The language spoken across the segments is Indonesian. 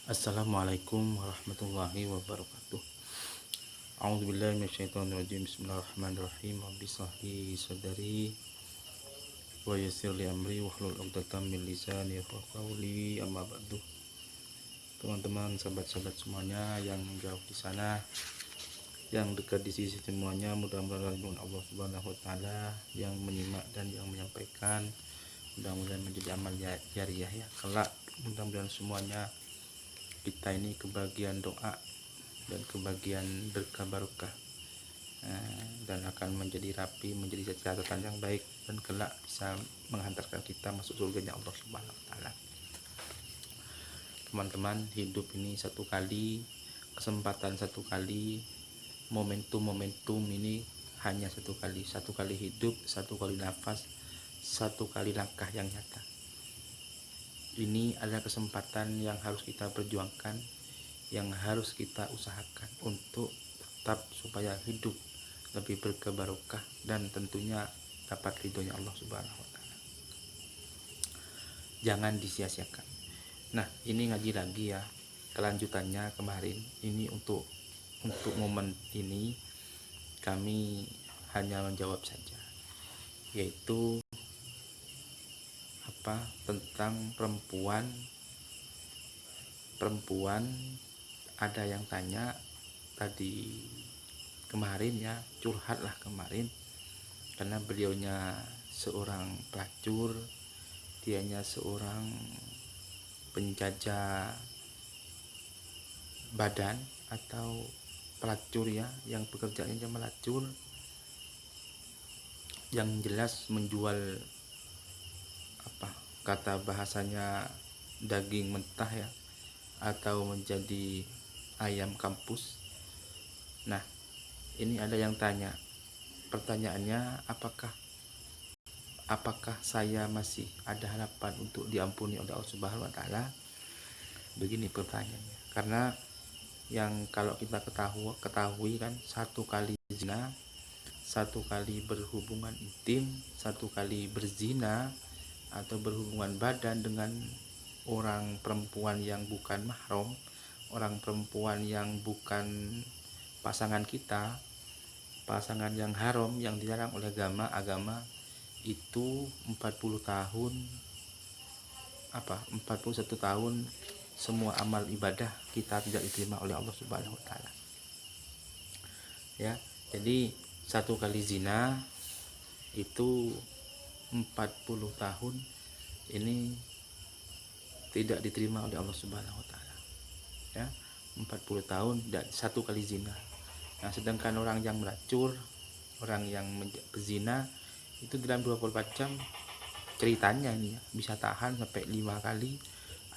Assalamualaikum warahmatullahi wabarakatuh. A'udzubillahi minasyaitonirrajim. Bismillahirrahmanirrahim. Rabbi shrah li sadri wa yassir li amri wahlul 'uqdatam min lisani yafqahu qawli. Amma ba'du. Teman-teman, sahabat-sahabat semuanya yang jauh di sana, yang dekat di sisi semuanya, mudah-mudahan Allah Subhanahu wa taala yang menyimak dan yang menyampaikan mudah-mudahan menjadi amal jariah ya kelak. Mudah-mudahan semuanya kita ini kebagian doa dan kebagian berkah barokah, dan akan menjadi rapi, menjadi catatan yang baik dan kelak bisa menghantarkan kita masuk surganya Allah Subhanahu wa taala. Teman-teman, hidup ini satu kali, kesempatan satu kali, momentum ini hanya satu kali hidup, satu kali nafas, satu kali langkah yang nyata. Ini adalah kesempatan yang harus kita perjuangkan, yang harus kita usahakan untuk tetap supaya hidup lebih berkebarokah dan tentunya dapat ridhonya Allah Subhanahu wa taala. Jangan disia-siakan. Nah, ini ngaji lagi ya. Kelanjutannya kemarin ini untuk momen ini kami hanya menjawab saja, yaitu tentang perempuan ada yang tanya tadi kemarin ya, curhatlah kemarin karena beliaunya seorang pelacur, dianya seorang penjajah badan atau pelacur ya, yang pekerjaannya melacur, yang jelas menjual kata bahasanya daging mentah ya, atau menjadi ayam kampus. Nah, ini ada yang tanya, pertanyaannya apakah saya masih ada harapan untuk diampuni oleh Allah Subhanahu wa taala? Begini pertanyaannya. Karena yang kalau kita ketahui kan, satu kali zina, satu kali berhubungan intim, satu kali berzina atau berhubungan badan dengan orang perempuan yang bukan mahram, orang perempuan yang bukan pasangan kita, pasangan yang haram, yang dilarang oleh agama itu 40 tahun 41 tahun semua amal ibadah kita tidak diterima oleh Allah Subhanahu wa taala. Ya, jadi satu kali zina itu 40 tahun ini tidak diterima oleh Allah Subhanahu wa taala. Ya, 40 tahun dan satu kali zina. Nah, sedangkan orang yang melacur, orang yang berzina itu dalam 24 jam ceritanya ini ya, bisa tahan sampai 5 kali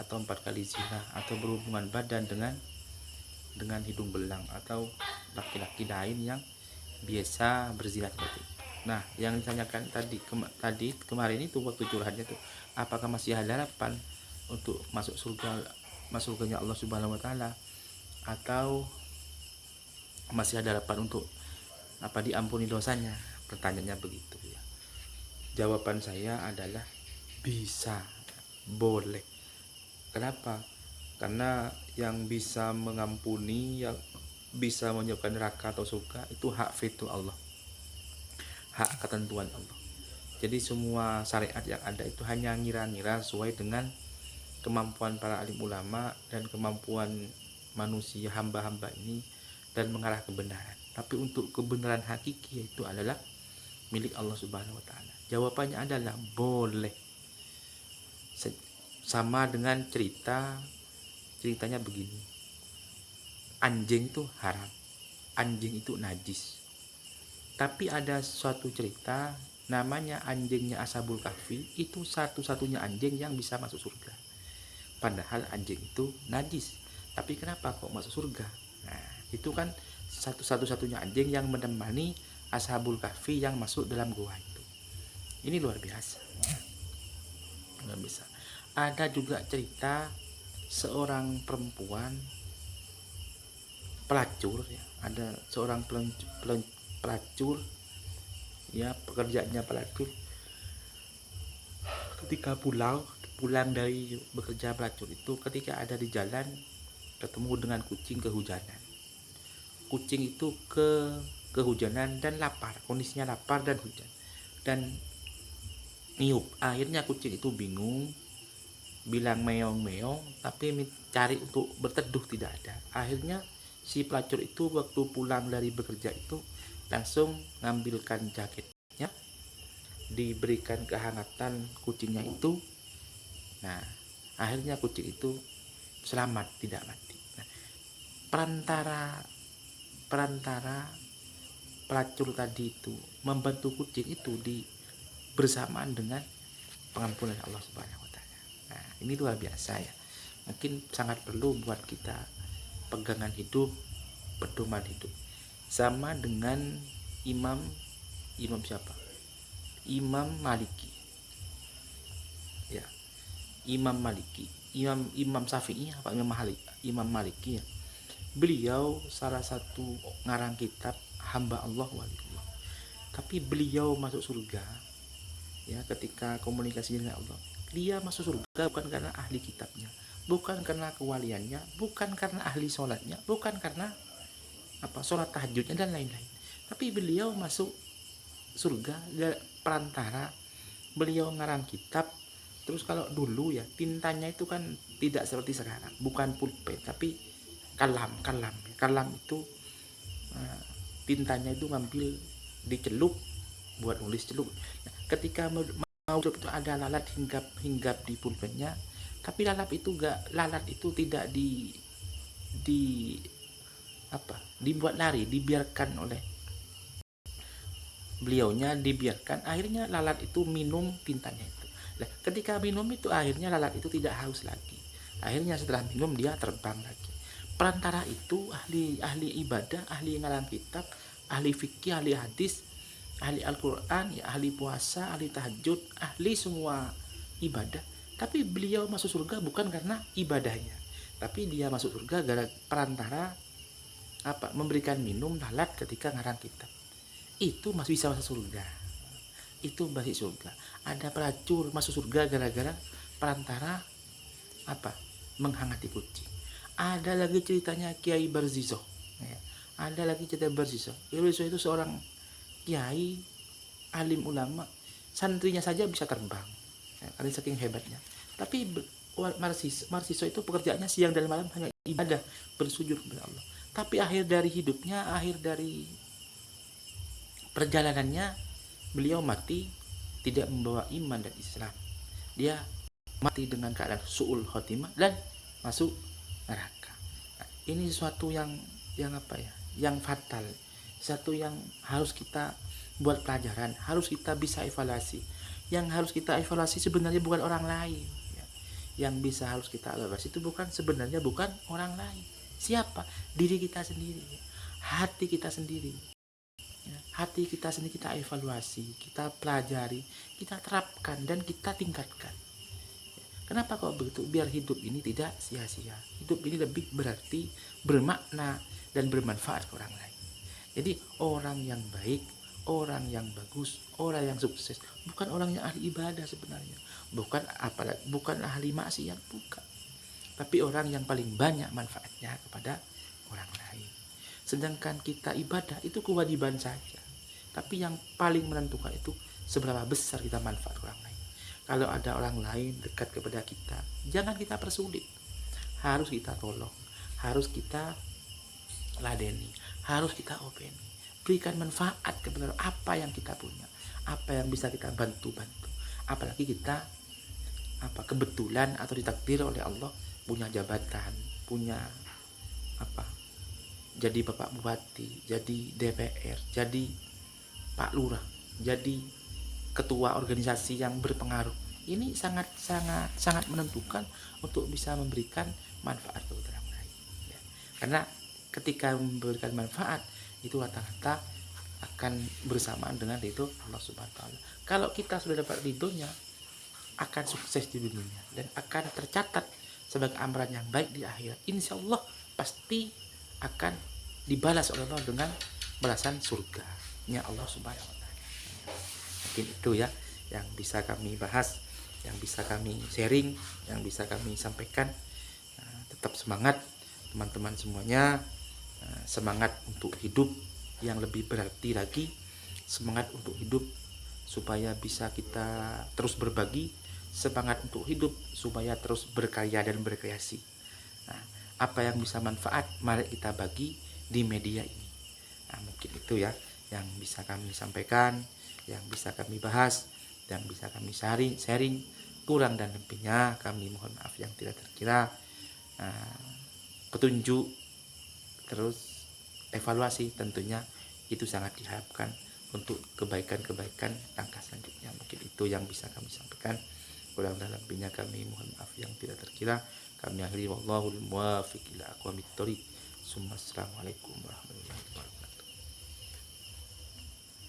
atau 4 kali zina atau berhubungan badan dengan hidung belang atau laki-laki lain yang biasa berzina seperti itu. Nah, yang ditanyakan tadi kemarin itu waktu curhatnya tuh, apakah masih ada harapan untuk masuk surganya Allah Subhanahu wa taala, atau masih ada harapan untuk diampuni dosanya? Pertanyaannya begitu ya. Jawaban saya adalah bisa, boleh. Kenapa? Karena yang bisa mengampuni, yang bisa menyebabkan neraka atau surga itu hak veto Allah, hak ketentuan Allah. Jadi semua syariat yang ada itu hanya ngira-ngira sesuai dengan kemampuan para alim ulama dan kemampuan manusia hamba-hamba ini dan mengarah kebenaran. Tapi untuk kebenaran hakiki itu adalah milik Allah Subhanahu wa taala. Jawabannya adalah boleh. Sama dengan ceritanya begini. Anjing itu haram. Anjing itu najis. Tapi ada suatu cerita namanya anjingnya Ashabul Kahfi, itu satu-satunya anjing yang bisa masuk surga. Padahal anjing itu najis. Tapi kenapa kok masuk surga? Nah, itu kan satu-satunya anjing yang menemani Ashabul Kahfi yang masuk dalam gua itu. Ini luar biasa. Luar biasa. Ada juga cerita seorang perempuan pelacur ya. Ada seorang pelacur ya, pekerjaannya pelacur. Ketika pulang dari bekerja pelacur itu, ketika ada di jalan ketemu dengan kucing kehujanan. Kucing itu kehujanan dan lapar, kondisinya lapar dan hujan dan niup. Akhirnya kucing itu bingung, bilang meong-meong, tapi cari untuk berteduh tidak ada. Akhirnya si pelacur itu waktu pulang dari bekerja itu langsung ngambilkan jaketnya, diberikan kehangatan kucingnya itu. Nah, akhirnya kucing itu selamat, tidak mati. Nah, perantara pelacur tadi itu membantu kucing itu bersamaan dengan pengampunan Allah Subhanahu wa taala. Nah, ini luar biasa ya. Mungkin sangat perlu buat kita pegangan hidup, pedoman hidup. Sama dengan Imam siapa? Imam Maliki. Ya, Imam Maliki. Imam Syafi'i apa Imam Maliki ya. Beliau salah satu ngarang kitab hamba Allah waliullah. Tapi beliau masuk surga ya ketika komunikasi dengan Allah. Dia masuk surga bukan karena ahli kitabnya, bukan karena kewaliannya, bukan karena ahli sholatnya, bukan karena sholat tahajudnya dan lain-lain. Tapi beliau masuk surga perantara beliau ngarang kitab. Terus kalau dulu ya tintanya itu kan tidak seperti sekarang, bukan pulpen tapi kalam itu tintanya itu ngambil dicelup buat nulis celup. Nah, ketika mau celup itu ada lalat hinggap di pulpennya, tapi lalat itu tidak dibuat lari, dibiarkan oleh beliaunya, dibiarkan. Akhirnya lalat itu minum tintanya itu. Nah, ketika minum itu akhirnya lalat itu tidak haus lagi. Akhirnya setelah minum dia terbang lagi. Perantara itu ahli ibadah, ahli ngarang kitab, ahli fikih, ahli hadis, ahli Al-Quran, ya, ahli puasa, ahli tahajud, ahli semua ibadah. Tapi beliau masuk surga bukan karena ibadahnya, tapi dia masuk surga gara perantara memberikan minum lalat ketika ngarang kitab. Itu masih bisa masuk surga. Itu masih surga. Ada pelacur masuk surga gara-gara perantara menghangati kucing. Ada lagi ceritanya Kiai Barzizo ya. Ada lagi cerita Barzizo. Barzizo itu seorang kiai alim ulama, santrinya saja bisa terbang ya, karena saking hebatnya. Tapi Marsiso itu pekerjaannya siang dan malam hanya ibadah, bersujud kepada Allah. Tapi akhir dari hidupnya, akhir dari perjalanannya, beliau mati tidak membawa iman dan Islam. Dia mati dengan keadaan su'ul khotimah dan masuk neraka. Nah, ini sesuatu yang fatal, satu yang harus kita buat pelajaran, harus kita bisa evaluasi. Yang harus kita evaluasi sebenarnya bukan orang lain ya. Yang bisa harus kita evaluasi itu sebenarnya bukan orang lain. Siapa? Diri kita sendiri, hati kita sendiri ya. Hati kita sendiri kita evaluasi, kita pelajari, kita terapkan dan kita tingkatkan. Kenapa kok begitu? Biar hidup ini tidak sia-sia. Hidup ini lebih berarti, bermakna, dan bermanfaat ke orang lain. Jadi orang yang baik, orang yang bagus, orang yang sukses, bukan orang yang ahli ibadah sebenarnya. Bukan ahli maksiat, bukan. Tapi orang yang paling banyak manfaatnya kepada orang lain. Sedangkan kita ibadah itu kewajiban saja. Tapi yang paling menentukan itu seberapa besar kita manfaat orang lain. Kalau ada orang lain dekat kepada kita, jangan kita persulit. Harus kita tolong, harus kita ladeni, harus kita openi. Berikan manfaat kepada apa yang kita punya, apa yang bisa kita bantu. Apalagi kita kebetulan atau ditakdir oleh Allah punya jabatan, punya jadi Bapak Bupati, jadi DPR, jadi Pak Lurah, jadi ketua organisasi yang berpengaruh. Ini sangat menentukan untuk bisa memberikan manfaat kepada orang lain ya. Karena ketika memberikan manfaat itu rata-rata akan bersamaan dengan ridho Allah Subhanahu wa taala. Kalau kita sudah dapat ridhonya, akan sukses di dunia dan akan tercatat sebagai amalan yang baik di akhirat. Insya Allah pasti akan dibalas oleh Allah dengan balasan surga-Nya Allah Subhanahu wa taala. Mungkin itu ya yang bisa kami bahas, yang bisa kami sharing, yang bisa kami sampaikan. Tetap semangat teman-teman semuanya. Semangat untuk hidup yang lebih berarti lagi, semangat untuk hidup supaya bisa kita terus berbagi, semangat untuk hidup supaya terus berkarya dan berkreasi. Nah, apa yang bisa manfaat mari kita bagi di media ini. Nah, mungkin itu ya yang bisa kami sampaikan, yang bisa kami bahas, yang bisa kami sharing. Kurang dan lebihnya kami mohon maaf yang tidak terkira. Petunjuk terus evaluasi tentunya itu sangat diharapkan untuk kebaikan-kebaikan langkah selanjutnya. Mungkin itu yang bisa kami sampaikan. Kurang dan lebihnya kami mohon maaf yang tidak terkira. Kami akhiri wallahul muwaffiq ila aqwamit thoriq. Assalamualaikum warahmatullahi wabarakatuh.